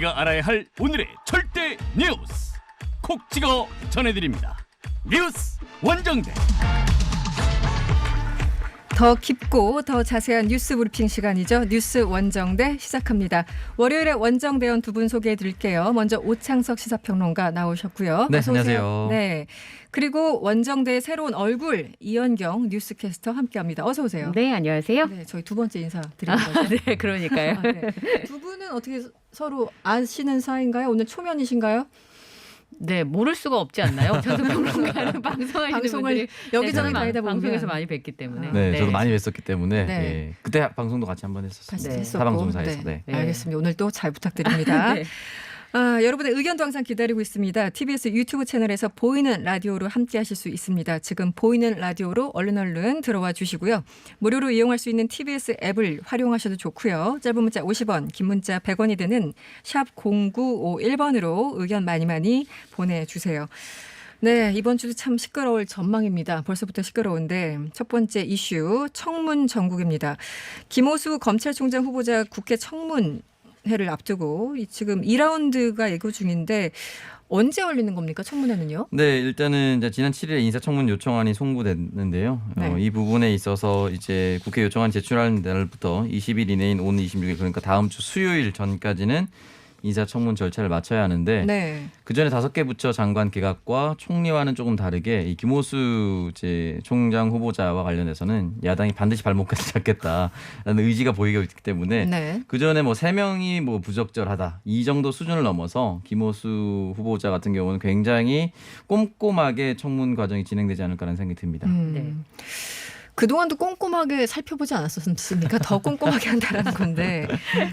우리가 알아야 할 오늘의 절대 뉴스 콕 찍어 전해드립니다. 뉴스 원정대. 더 깊고 더 자세한 뉴스 브리핑 시간이죠. 뉴스 원정대 시작합니다. 월요일에 원정대원 두 분 소개해 드릴게요. 먼저 오창석 시사평론가 나오셨고요. 네, 어서 오세요. 안녕하세요. 네. 그리고 원정대의 새로운 얼굴 이현경 뉴스캐스터 함께합니다. 어서 오세요. 네, 안녕하세요. 네, 저희 두 번째 인사 드리는 거죠. 네, 그러니까요. 네. 두 분은 어떻게 서로 아시는 사이인가요? 오늘 초면이신가요? 네, 모를 수가 없지 않나요? 저도 평론가는 방송하시는 방송을 분들이 여기저기 네, 다니다 보면 방송에서 많이 뵙기 때문에. 네, 저도 많이 뵀었기 때문에 네. 예. 그때 방송도 같이 한번 했었어요. 같이 네. 했었고. 사방송사에서. 네. 네. 알겠습니다. 오늘 또 잘 부탁드립니다. 네. 여러분의 의견도 항상 기다리고 있습니다. TBS 유튜브 채널에서 보이는 라디오로 함께 하실 수 있습니다. 지금 보이는 라디오로 얼른 들어와 주시고요. 무료로 이용할 수 있는 TBS 앱을 활용하셔도 좋고요. 짧은 문자 50원, 긴 문자 100원이 드는 샵 0951번으로 의견 많이 보내주세요. 네, 이번 주도 참 시끄러울 전망입니다. 벌써부터 시끄러운데 첫 번째 이슈 청문 전국입니다. 김호수 검찰총장 후보자 국회 청문회를 앞두고 지금 2라운드가 예고 중인데 언제 열리는 겁니까? 청문회는요? 네, 일단은 이제 지난 7일에 인사청문 요청안이 송부됐는데요. 네. 이 부분에 있어서 이제 국회 요청안 제출하는 날부터 20일 이내인 오늘 26일 그러니까 다음 주 수요일 전까지는 인사청문 절차를 마쳐야 하는데 네. 그전에 5개 부처 장관 개각과 총리와는 조금 다르게 이 김호수 이제 총장 후보자와 관련해서는 야당이 반드시 발목까지 잡겠다라는 의지가 보이고 있기 때문에 네. 그전에 뭐 3명이 뭐 부적절하다 이 정도 수준을 넘어서 김호수 후보자 같은 경우는 굉장히 꼼꼼하게 청문 과정이 진행되지 않을까라는 생각이 듭니다. 네. 그동안도 꼼꼼하게 살펴보지 않았었습니까? 더 꼼꼼하게 한다는 건데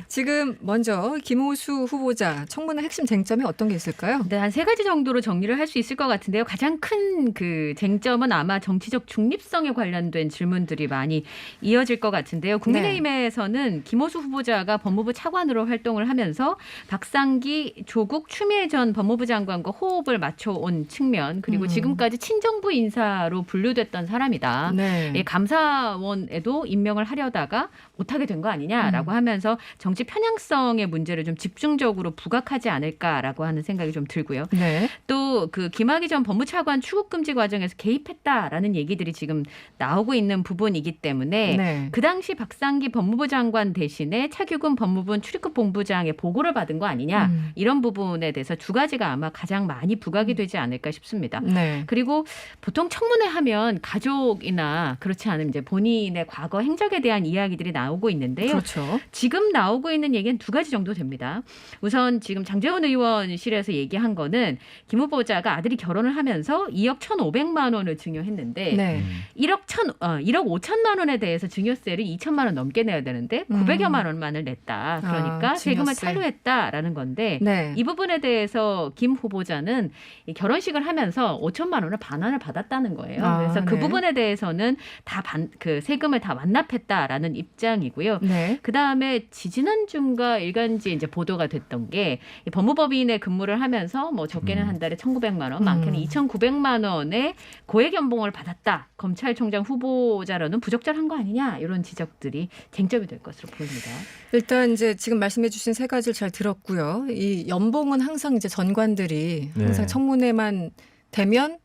지금 먼저 김호수 후보자 청문회 핵심 쟁점이 어떤 게 있을까요? 네, 한 3가지 정도로 정리를 할 수 있을 것 같은데요. 가장 큰 그 쟁점은 아마 정치적 중립성에 관련된 질문들이 많이 이어질 것 같은데요. 국민의힘에서는 김호수 후보자가 법무부 차관으로 활동을 하면서 박상기, 조국, 추미애 전 법무부 장관과 호흡을 맞춰온 측면 그리고 지금까지 친정부 인사로 분류됐던 사람이다. 네. 예, 감사원에도 임명을 하려다가 못하게 된 거 아니냐라고 하면서 정치 편향성의 문제를 좀 집중적으로 부각하지 않을까라고 하는 생각이 좀 들고요. 네. 또 그 김학의 전 법무차관 출국금지 과정에서 개입했다라는 얘기들이 지금 나오고 있는 부분이기 때문에 네. 그 당시 박상기 법무부 장관 대신에 차규근 법무부 출입국 본부장의 보고를 받은 거 아니냐 이런 부분에 대해서 2가지가 아마 가장 많이 부각이 되지 않을까 싶습니다. 네. 그리고 보통 청문회 하면 가족이나 그렇지 않으면 이제 본인의 과거 행적에 대한 이야기들이 나오고 있는데요. 그렇죠. 지금 나오고 있는 얘기는 2가지 정도 됩니다. 우선 지금 장제원 의원실에서 얘기한 거는 김 후보자가 아들이 결혼을 하면서 2억 1,500만 원을 증여했는데 네. 1억 5천만 원에 대해서 증여세를 2천만 원 넘게 내야 되는데 900여만 원만을 냈다. 그러니까 세금을 증여세. 찬류했다라는 건데 네. 이 부분에 대해서 김 후보자는 이 결혼식을 하면서 5천만 원을 반환을 받았다는 거예요. 아, 그래서 그 네. 부분에 대해서는 다 그 세금을 다 완납했다라는 입장이고요. 네. 그 다음에 지지난주인가 일간지에 이제 보도가 됐던 게 이 법무법인에 근무를 하면서 뭐 적게는 한 달에 1,900만 원, 많게는 2,900만 원의 고액 연봉을 받았다. 검찰총장 후보자로는 부적절한 거 아니냐 이런 지적들이 쟁점이 될 것으로 보입니다. 일단 이제 지금 말씀해 주신 3가지를 잘 들었고요. 이 연봉은 항상 이제 전관들이 네. 항상 청문회만 되면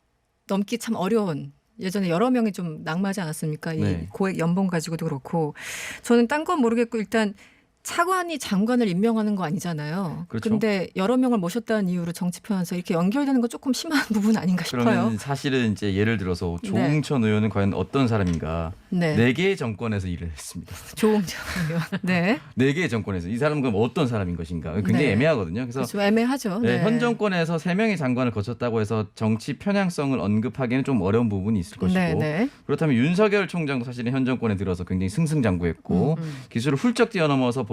넘기 참 어려운 예전에 여러 명이 좀 낙마하지 않았습니까? 이 네. 고액 연봉 가지고도 그렇고 저는 딴 건 모르겠고 일단 차관이 장관을 임명하는 거 아니잖아요. 그렇죠. 근데 여러 명을 모셨다는 이유로 정치 편에서 이렇게 연결되는 건 조금 심한 부분 아닌가 싶어요. 그러면 사실은 이제 예를 들어서 조응천 의원은 과연 어떤 사람인가? 네. 4개의 정권에서 일을 했습니다. 조응천 의원. 네. 4개의 정권에서 이 사람은 그럼 어떤 사람인 것인가? 굉장히 네. 애매하거든요. 그래서 좀 애매하죠. 네, 네. 현 정권에서 3명의 장관을 거쳤다고 해서 정치 편향성을 언급하기에는 좀 어려운 부분이 있을 것이고 네, 네. 그렇다면 윤석열 총장도 사실은 현 정권에 들어서 굉장히 승승장구했고 기술을 훌쩍 뛰어넘어서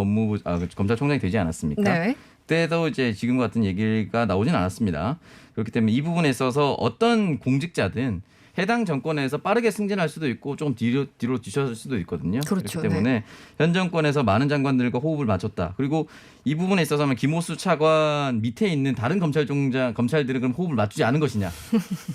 검찰총장이 되지 않았습니까? 네. 그때도 이제 지금 같은 얘기가 나오진 않았습니다. 그렇기 때문에 이 부분에 있어서 어떤 공직자든 해당 정권에서 빠르게 승진할 수도 있고 조금 뒤로 뒤처질 수도 있거든요. 그렇죠. 그렇기 때문에 현 정권에서 많은 장관들과 호흡을 맞췄다. 그리고 이 부분에 있어서는 김호수 차관 밑에 있는 다른 검찰들은 그럼 호흡을 맞추지 않은 것이냐.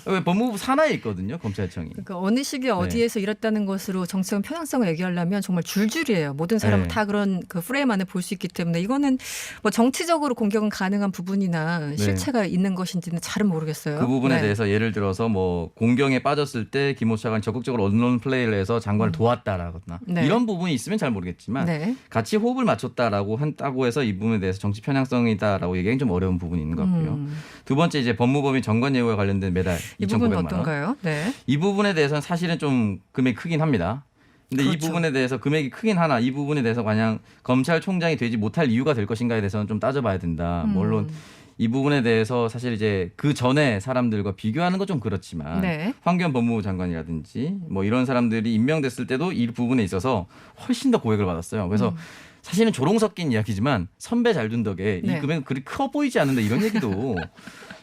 왜 법무부 산하에 있거든요. 검찰청이. 그러니까 어느 시기에 어디에서 이랬다는 것으로 정치적 편향성을 얘기하려면 정말 줄줄이에요. 모든 사람은 네. 다 그런 그 프레임 안에 볼 수 있기 때문에 이거는 뭐 정치적으로 공격은 가능한 부분이나 실체가 있는 것인지는 잘은 모르겠어요. 그 부분에 네. 대해서 예를 들어서 뭐 공경에 빠졌을 때 김호수 차관이 적극적으로 언론 플레이를 해서 장관을 도왔다라거나 네. 이런 부분이 있으면 잘 모르겠지만 네. 같이 호흡을 맞췄다라고 한다고 해서 이 부분에 대해서 정치 편향성이다라고 얘기하기 좀 어려운 부분이 있는 것 같고요. 두 번째 이제 법무법인 정관 예우와 관련된 매달 이 부분은 2,900만 원. 어떤가요? 네. 이 부분에 대해서는 사실은 좀 금액이 크긴 합니다. 근데 이 그렇죠. 부분에 대해서 금액이 크긴 하나 이 부분에 대해서 그냥 검찰총장이 되지 못할 이유가 될 것인가에 대해서는 좀 따져봐야 된다. 물론 이 부분에 대해서 사실 이제 그 전에 사람들과 비교하는 건 좀 그렇지만 네. 황교안 법무부 장관이라든지 뭐 이런 사람들이 임명됐을 때도 이 부분에 있어서 훨씬 더 고액을 받았어요. 그래서 사실은 조롱 섞인 이야기지만 선배 잘 둔 덕에 네. 이 금액은 그리 커 보이지 않는다 이런 얘기도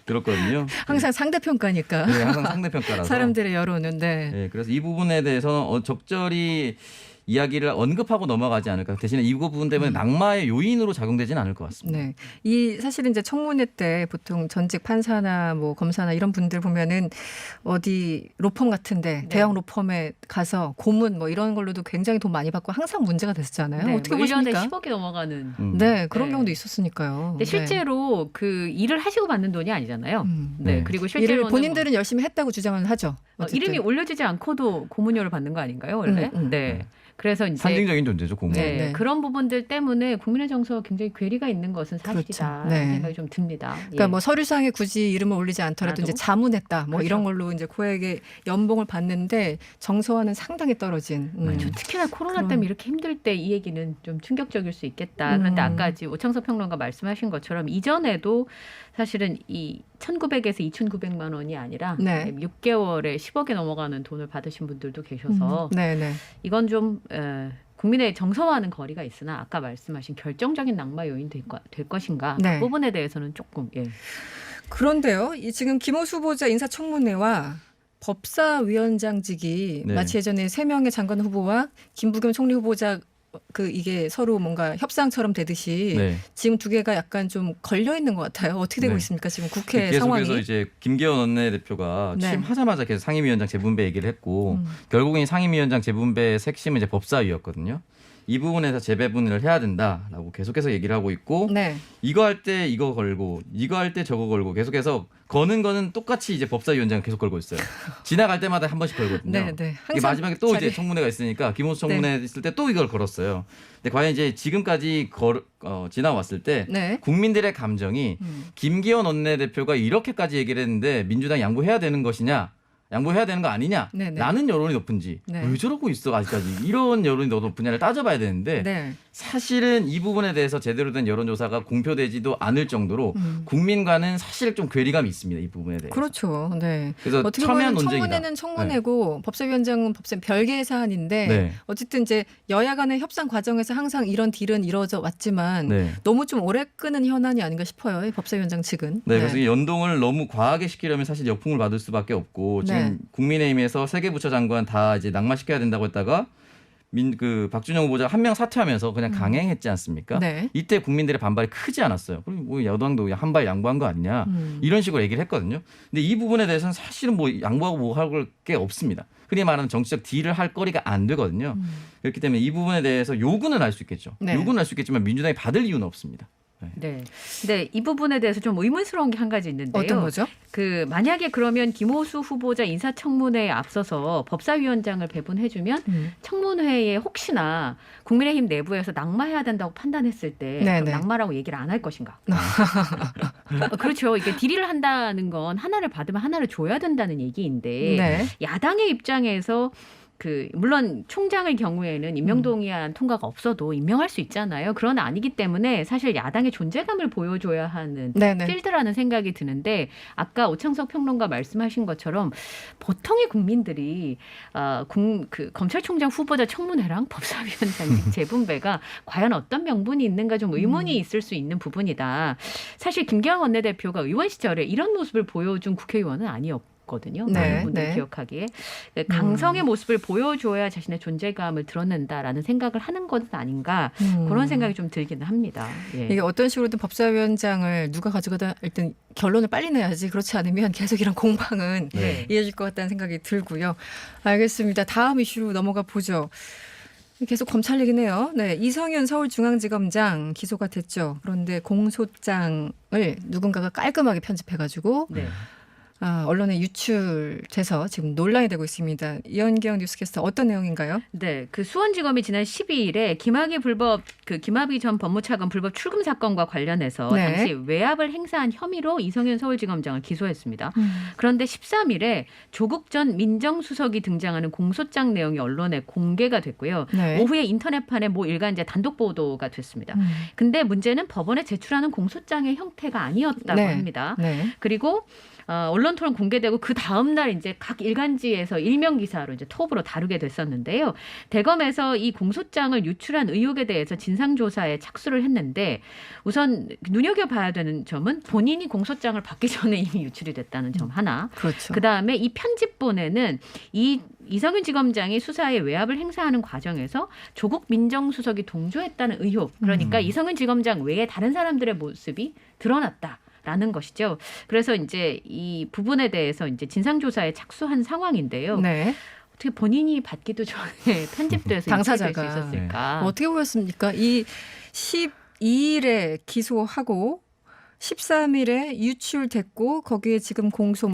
들었거든요. 항상 상대평가니까. 네, 항상 상대평가라서. 사람들의 여론은 네. 네, 그래서 이 부분에 대해서는 적절히 이야기를 언급하고 넘어가지 않을까. 대신에 이 부분 때문에 낙마의 요인으로 작용되지는 않을 것 같습니다. 네. 이 사실은 이제 청문회 때 보통 전직 판사나 뭐 검사나 이런 분들 보면은 어디 로펌 같은데 네. 대형 로펌에 가서 고문 뭐 이런 걸로도 굉장히 돈 많이 받고 항상 문제가 됐었잖아요. 네, 어떻게 뭐 1년에 보십니까? 10억이 넘어가는. 네, 그런 네. 경우도 있었으니까요. 근데 실제로 그 일을 하시고 받는 돈이 아니잖아요. 네. 네. 그리고 일을 실제로는 본인들은 열심히 했다고 주장을 하죠. 어쨌든. 이름이 올려지지 않고도 고문료를 받는 거 아닌가요, 원래? 네. 그래서 이제 상징적인 존재죠, 공무원. 네, 네. 그런 부분들 때문에 국민의 정서가 굉장히 괴리가 있는 것은 사실이다. 그렇죠. 네. 생각이 좀 듭니다. 그러니까 예. 뭐 서류상에 굳이 이름을 올리지 않더라도 이제 자문했다 뭐 그렇죠. 이런 걸로 이제 고액의 연봉을 받는데 정서와는 상당히 떨어진. 그렇죠. 특히나 코로나 그럼. 때문에 이렇게 힘들 때 이 얘기는 좀 충격적일 수 있겠다. 그런데 아까 지금 오창석 평론가 말씀하신 것처럼 이전에도 사실은 이 1,900에서 2,900만 원이 아니라 네. 6개월에 10억이 넘어가는 돈을 받으신 분들도 계셔서 네네. 이건 좀 국민의 정서와는 거리가 있으나 아까 말씀하신 결정적인 낙마 요인 될 것인가 네. 그 부분에 대해서는 조금 그런데요, 이 지금 김호수 후보자 인사청문회와 법사위원장직이 네. 마치 예전에 3명의 장관 후보와 김부겸 총리 후보자 그 이게 서로 뭔가 협상처럼 되듯이 네. 지금 두 개가 약간 좀 걸려 있는 것 같아요. 어떻게 되고 네. 있습니까? 지금 국회 계속해서 상황이. 이제 김기현 원내대표가 네. 취임하자마자 계속 상임위원장 재분배 얘기를 했고 결국엔 상임위원장 재분배의 핵심은 이제 법사위였거든요. 이 부분에서 재배분을 해야 된다라고 계속해서 얘기를 하고 있고 네. 이거 할 때 이거 걸고 이거 할 때 저거 걸고 계속해서 거는 거는 똑같이 이제 법사위원장 계속 걸고 있어요. 지나갈 때마다 한 번씩 걸거든요. 네, 네. 이게 항상 마지막에 또 자리- 이제 청문회가 있으니까 김호수 청문회 있을 때 또 이걸 걸었어요. 근데 과연 이제 지금까지 지나왔을 때 네. 국민들의 감정이 김기현 원내대표가 이렇게까지 얘기를 했는데 민주당이 양보해야 되는 것이냐 양보해야 되는 거 아니냐 네네. 라는 여론이 높은지 네. 왜 저러고 있어 아직까지 이런 여론이 더 높으냐를 따져봐야 되는데 네. 사실은 이 부분에 대해서 제대로 된 여론조사가 공표되지도 않을 정도로 국민과는 사실 좀 괴리감이 있습니다. 이 부분에 대해서. 그렇죠. 네. 그래서 어떻게 첨예한 보면 논쟁이다. 청문회는 청문회고 법사위원장은 별개의 사안인데 네. 어쨌든 이제 여야 간의 협상 과정에서 항상 이런 딜은 이루어져 왔지만 네. 너무 좀 오래 끄는 현안이 아닌가 싶어요. 이 법사위원장 측은. 네, 그래서 이 연동을 너무 과하게 시키려면 사실 역풍을 받을 수밖에 없고 지금 네. 국민의힘에서 세 개 부처 장관 다 이제 낙마시켜야 된다고 했다가 박준영 후보자가 한 명 사퇴하면서 그냥 강행했지 않습니까? 네. 이때 국민들의 반발이 크지 않았어요. 그리고 뭐 여당도 한 발 양보한 거 아니냐 이런 식으로 얘기를 했거든요. 근데 이 부분에 대해서는 사실은 뭐 양보하고 뭐 할 게 없습니다. 흔히 말하는 정치적 딜을 할 거리가 안 되거든요. 그렇기 때문에 이 부분에 대해서 요구는 할 수 있겠죠. 네. 요구는 할 수 있겠지만 민주당이 받을 이유는 없습니다. 네. 근데 이 부분에 대해서 좀 의문스러운 게 한 가지 있는데요. 어떤 거죠? 만약에 그러면 김호수 후보자 인사청문회에 앞서서 법사위원장을 배분해주면 청문회에 혹시나 국민의힘 내부에서 낙마해야 된다고 판단했을 때 네네. 그럼 낙마라고 얘기를 안 할 것인가? 그렇죠. 이게 딜을 한다는 건 하나를 받으면 하나를 줘야 된다는 얘기인데 네. 야당의 입장에서 물론 총장의 경우에는 임명동의안 통과가 없어도 임명할 수 있잖아요. 그러나 아니기 때문에 사실 야당의 존재감을 보여줘야 하는 네네. 필드라는 생각이 드는데 아까 오창석 평론가 말씀하신 것처럼 보통의 국민들이 검찰총장 후보자 청문회랑 법사위원장 재분배가 과연 어떤 명분이 있는가 좀 의문이 있을 수 있는 부분이다. 사실 김기현 원내대표가 의원 시절에 이런 모습을 보여준 국회의원은 아니었고 있었거든요. 네, 많은 분들이 네. 기억하기에 강성의 모습을 보여줘야 자신의 존재감을 드러낸다라는 생각을 하는 것은 아닌가 그런 생각이 좀 들기는 합니다. 예. 이게 어떤 식으로든 법사위원장을 누가 가져가다 일단 결론을 빨리 내야지. 그렇지 않으면 계속 이런 공방은 네. 이어질 것 같다는 생각이 들고요. 알겠습니다. 다음 이슈로 넘어가 보죠. 계속 검찰 얘기네요. 네, 이성윤 서울중앙지검장 기소가 됐죠. 그런데 공소장을 누군가가 깔끔하게 편집해가지고 네. 언론에 유출돼서 지금 논란이 되고 있습니다. 이현경 뉴스캐스터 어떤 내용인가요? 네, 그 수원지검이 지난 12일에 김학의 전 법무차관 불법 출금 사건과 관련해서 네. 당시 외압을 행사한 혐의로 이성윤 서울지검장을 기소했습니다. 그런데 13일에 조국 전 민정수석이 등장하는 공소장 내용이 언론에 공개가 됐고요. 네. 오후에 인터넷판에 모 일간지에 단독 보도가 됐습니다. 근데 문제는 법원에 제출하는 공소장의 형태가 아니었다고 네. 합니다. 네. 그리고 언론 토론 공개되고 그 다음 날 이제 각 일간지에서 일명 기사로 이제 톱으로 다루게 됐었는데요. 대검에서 이 공소장을 유출한 의혹에 대해서 진상 조사에 착수를 했는데 우선 눈여겨봐야 되는 점은 본인이 공소장을 받기 전에 이미 유출이 됐다는 점 하나. 그렇죠. 그 다음에 이 편집본에는 이성윤 지검장이 수사에 외압을 행사하는 과정에서 조국 민정수석이 동조했다는 의혹. 그러니까 이성윤 지검장 외에 다른 사람들의 모습이 드러났다. 라는 것이죠. 그래서 이제 이 부분에 대해서 이제 진상조사에 착수한 상황인데요. 네. 어떻게 본인이 받기도 전에 편집돼서 당사자가. 유출될 수 있었을까? 어떻게 보였습니까? 이 12일에 기소하고 13일에 유출됐고 거기에 지금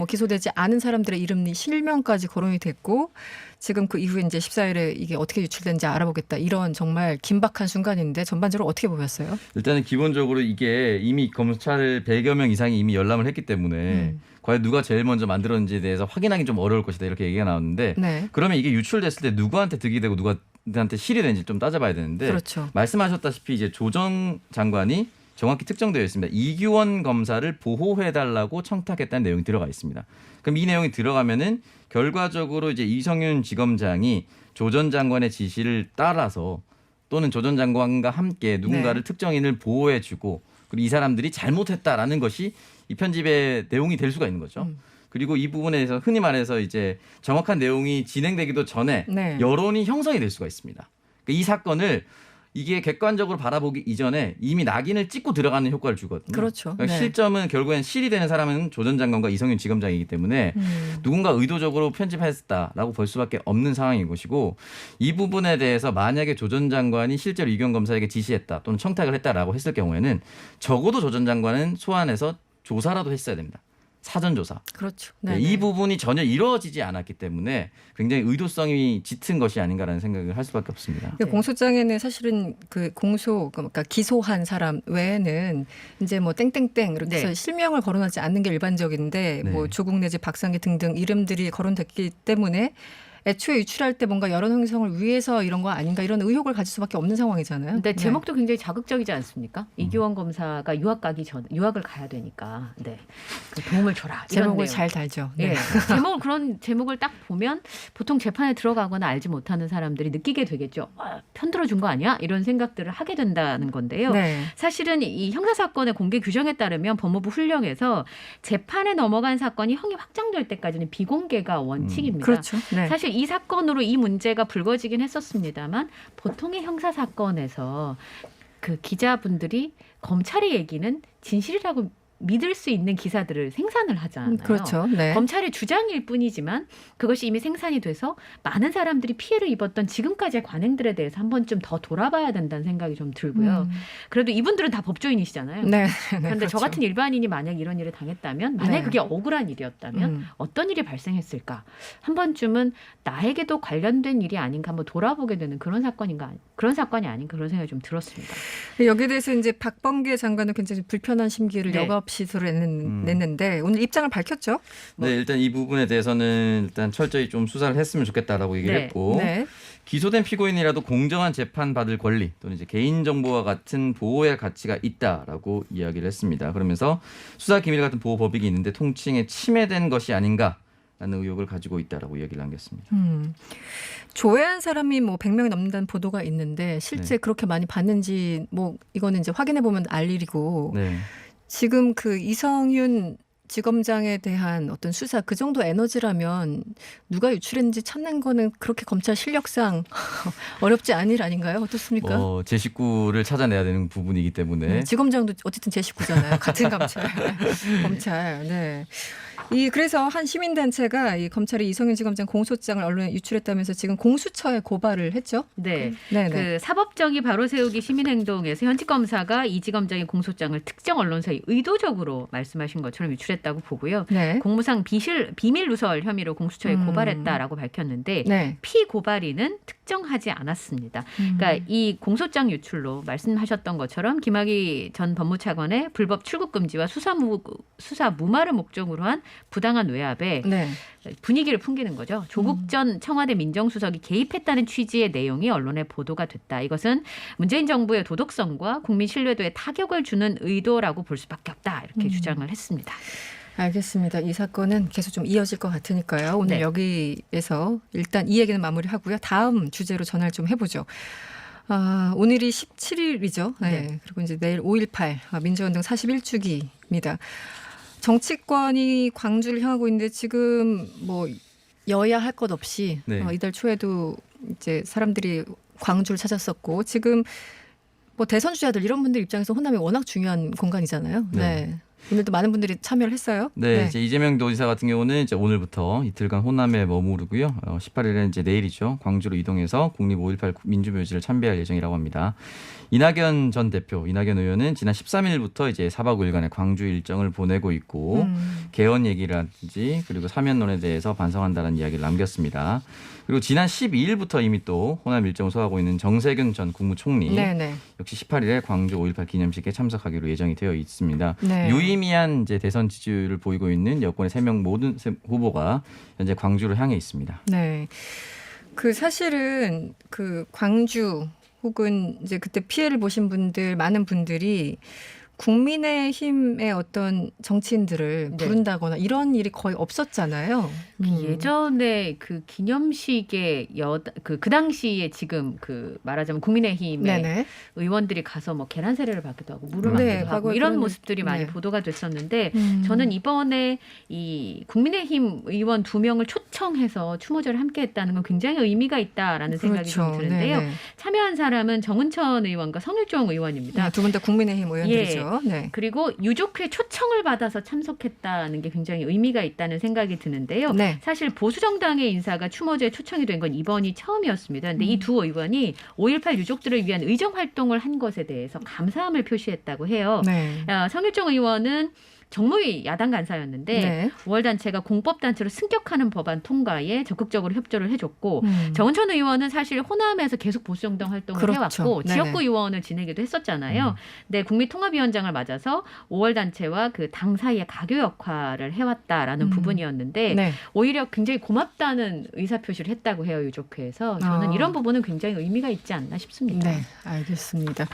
기소되지 않은 사람들의 이름이 실명까지 거론이 됐고 지금 그 이후에 이제 14일에 이게 어떻게 유출된지 알아보겠다. 이런 정말 긴박한 순간인데 전반적으로 어떻게 보였어요? 일단은 기본적으로 이게 이미 검찰 100여 명 이상이 이미 열람을 했기 때문에 과연 누가 제일 먼저 만들었는지에 대해서 확인하기 좀 어려울 것이다 이렇게 얘기가 나왔는데 네. 그러면 이게 유출됐을 때 누구한테 득이 되고 누구한테 실이 되는지 좀 따져봐야 되는데 그렇죠. 말씀하셨다시피 이제 조 전 장관이 정확히 특정되어 있습니다. 이규원 검사를 보호해달라고 청탁했다는 내용이 들어가 있습니다. 그럼 이 내용이 들어가면은 결과적으로 이제 이성윤 지검장이 조 전 장관의 지시를 따라서 또는 조 전 장관과 함께 누군가를 네. 특정인을 보호해주고 그리고 이 사람들이 잘못했다라는 것이 이 편집의 내용이 될 수가 있는 거죠. 그리고 이 부분에 대해서 흔히 말해서 이제 정확한 내용이 진행되기도 전에 네. 여론이 형성이 될 수가 있습니다. 그러니까 이 사건을 이게 객관적으로 바라보기 이전에 이미 낙인을 찍고 들어가는 효과를 주거든요. 그렇죠. 그러니까 네. 실점은 결국엔 실이 되는 사람은 조 전 장관과 이성윤 지검장이기 때문에 누군가 의도적으로 편집했다라고 볼 수밖에 없는 상황인 것이고 이 부분에 대해서 만약에 조 전 장관이 실제로 이규원 검사에게 지시했다 또는 청탁을 했다라고 했을 경우에는 적어도 조 전 장관은 소환해서 조사라도 했어야 됩니다. 사전 조사. 그렇죠. 네, 이 부분이 전혀 이루어지지 않았기 때문에 굉장히 의도성이 짙은 것이 아닌가라는 생각을 할 수밖에 없습니다. 네. 공소장에는 사실은 그러니까 기소한 사람 외에는 이제 뭐 땡땡땡 이렇게 해서 네. 실명을 거론하지 않는 게 일반적인데 네. 뭐 조국 내지 박상기 등등 이름들이 거론됐기 때문에 애초에 유출할 때 뭔가 여론 형성을 위해서 이런 거 아닌가 이런 의혹을 가질 수밖에 없는 상황이잖아요. 근데 네. 제목도 굉장히 자극적이지 않습니까? 이규원 검사가 유학을 가야 되니까 그 도움을 줘라. 이런 제목을 내용. 잘 달죠. 예. 그런 제목을 딱 보면 보통 재판에 들어가거나 알지 못하는 사람들이 느끼게 되겠죠. 편들어 준 거 아니야? 이런 생각들을 하게 된다는 건데요. 네. 사실은 이 형사사건의 공개 규정에 따르면 법무부 훈령에서 재판에 넘어간 사건이 형이 확정될 때까지는 비공개가 원칙입니다. 그렇죠. 네. 사실 이 사건으로 이 문제가 불거지긴 했었습니다만 보통의 형사사건에서 그 기자분들이 검찰의 얘기는 진실이라고 믿을 수 있는 기사들을 생산을 하잖아요. 그렇죠. 네. 검찰의 주장일 뿐이지만 그것이 이미 생산이 돼서 많은 사람들이 피해를 입었던 지금까지의 관행들에 대해서 한 번쯤 더 돌아봐야 된다는 생각이 좀 들고요. 그래도 이분들은 다 법조인이시잖아요. 네. 그런데 그렇죠. 저 같은 일반인이 만약 이런 일을 당했다면 만약에 네. 그게 억울한 일이었다면 어떤 일이 발생했을까? 한 번쯤은 나에게도 관련된 일이 아닌가 한번 돌아보게 되는 그런 사건이 아닌가 그런 생각이 좀 들었습니다. 여기에 대해서 이제 박범계 장관은 굉장히 불편한 심기를 네. 여과 없이 냈는데 오늘 입장을 밝혔죠. 네, 일단 이 부분에 대해서는 일단 철저히 좀 수사를 했으면 좋겠다라고 얘기를 네. 했고 네. 기소된 피고인이라도 공정한 재판 받을 권리 또는 이제 개인정보와 같은 보호의 가치가 있다라고 이야기를 했습니다. 그러면서 수사기밀 같은 보호 법익이 있는데 통칭에 침해된 것이 아닌가라는 의혹을 가지고 있다라고 이야기를 남겼습니다. 조회한 사람이 뭐 100명이 넘는다는 보도가 있는데 실제 네. 그렇게 많이 봤는지 뭐 이거는 이제 확인해 보면 알 일이고 네. 지금 그 이성윤 지검장에 대한 어떤 수사 그 정도 에너지라면 누가 유출했는지 찾는 거는 그렇게 검찰 실력상 어렵지 않은 일 아닌가요? 어떻습니까? 제 식구를 찾아내야 되는 부분이기 때문에 지검장도 어쨌든 제 식구잖아요. 같은 검찰. 네. 그래서 한 시민단체가 이 검찰이 이성윤 지검장 공소장을 언론에 유출했다면서 지금 공수처에 고발을 했죠. 네. 네네. 그 사법정의 바로 세우기 시민행동에서 현직 검사가 이 지검장의 공소장을 특정 언론사에 의도적으로 말씀하신 것처럼 유출했다고 보고요. 네. 공무상 비밀 누설 혐의로 공수처에 고발했다라고 밝혔는데 네. 피고발인은 특정하지 않았습니다. 그러니까 이 공소장 유출로 말씀하셨던 것처럼 김학의 전 법무차관의 불법 출국 금지와 수사 무마를 목적으로 한 부당한 외압에 네. 분위기를 풍기는 거죠. 조국 전 청와대 민정수석이 개입했다는 취지의 내용이 언론에 보도가 됐다. 이것은 문재인 정부의 도덕성과 국민 신뢰도에 타격을 주는 의도라고 볼 수밖에 없다. 이렇게 주장을 했습니다. 알겠습니다. 이 사건은 계속 좀 이어질 것 같으니까요. 오늘 네. 여기에서 일단 이 얘기는 마무리하고요. 다음 주제로 전화를 좀 해보죠. 오늘이 17일이죠. 네. 네. 그리고 이제 내일 5.18 민주운동 41주기입니다. 정치권이 광주를 향하고 있는데 지금 뭐 여야 할 것 없이 네. 이달 초에도 이제 사람들이 광주를 찾았었고 지금 뭐 대선 주자들 이런 분들 입장에서 호남이 워낙 중요한 공간이잖아요. 네. 네. 오늘도 많은 분들이 참여를 했어요. 네, 이제 이재명 도지사 같은 경우는 이제 오늘부터 이틀간 호남에 머무르고요. 18일에 이제 내일이죠. 광주로 이동해서 국립 5.18 민주묘지를 참배할 예정이라고 합니다. 이낙연 전 대표, 이낙연 의원은 지난 13일부터 이제 4박 5일간의 광주 일정을 보내고 있고 개헌 얘기라든지 그리고 사면론에 대해서 반성한다는 이야기를 남겼습니다. 그리고 지난 12일부터 이미 또 호남 일정을 소화하고 있는 정세균 전 국무총리 네네. 역시 18일에 광주 5.18 기념식에 참석하기로 예정이 되어 있습니다. 네. 유의미한 이제 대선 지지율을 보이고 있는 여권의 3명 모든 후보가 현재 광주로 향해 있습니다. 네. 그 사실은 그 광주 혹은 이제 그때 피해를 보신 분들 많은 분들이 국민의힘의 어떤 정치인들을 네. 부른다거나 이런 일이 거의 없었잖아요. 예전에 그 기념식에 그 당시에 지금 그 말하자면 국민의힘의 네네. 의원들이 가서 뭐 계란 세례를 받기도 하고 물을 네, 맞기도 하고 과거에 이런 그런 모습들이 많이 네. 보도가 됐었는데 저는 이번에 이 국민의힘 의원 2명을 초청해서 추모제를 함께했다는 건 굉장히 의미가 있다라는 생각이 좀 드는데요. 네네. 참여한 사람은 정은천 의원과 성일종 의원입니다. 두 분 다 국민의힘 의원들이죠. 네. 그리고 유족회 초청을 받아서 참석했다는 게 굉장히 의미가 있다는 생각이 드는데요. 네. 사실 보수정당의 인사가 추모제에 초청이 된 건 이번이 처음이었습니다. 근데 이 두 의원이 5.18 유족들을 위한 의정활동을 한 것에 대해서 감사함을 표시했다고 해요. 네. 성일종 의원은 정무위 야당 간사였는데 네. 5월 단체가 공법단체로 승격하는 법안 통과에 적극적으로 협조를 해줬고 정은천 의원은 사실 호남에서 계속 보수정당 활동을 그렇죠. 해왔고 네네. 지역구 의원을 지내기도 했었잖아요. 근데 국민통합위원장을 맞아서 5월 단체와 그 당 사이의 가교 역할을 해왔다라는 부분이었는데 네. 오히려 굉장히 고맙다는 의사표시를 했다고 해요. 유족회에서. 저는 이런 부분은 굉장히 의미가 있지 않나 싶습니다. 네, 알겠습니다.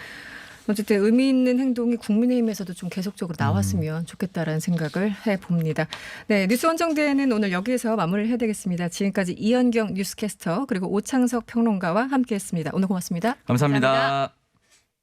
어쨌든 의미 있는 행동이 국민의힘에서도 좀 계속적으로 나왔으면 좋겠다라는 생각을 해봅니다. 네, 뉴스 원정대는 오늘 여기에서 마무리를 해야 되겠습니다. 지금까지 이현경 뉴스캐스터 그리고 오창석 평론가와 함께했습니다. 오늘 고맙습니다. 감사합니다. 감사합니다.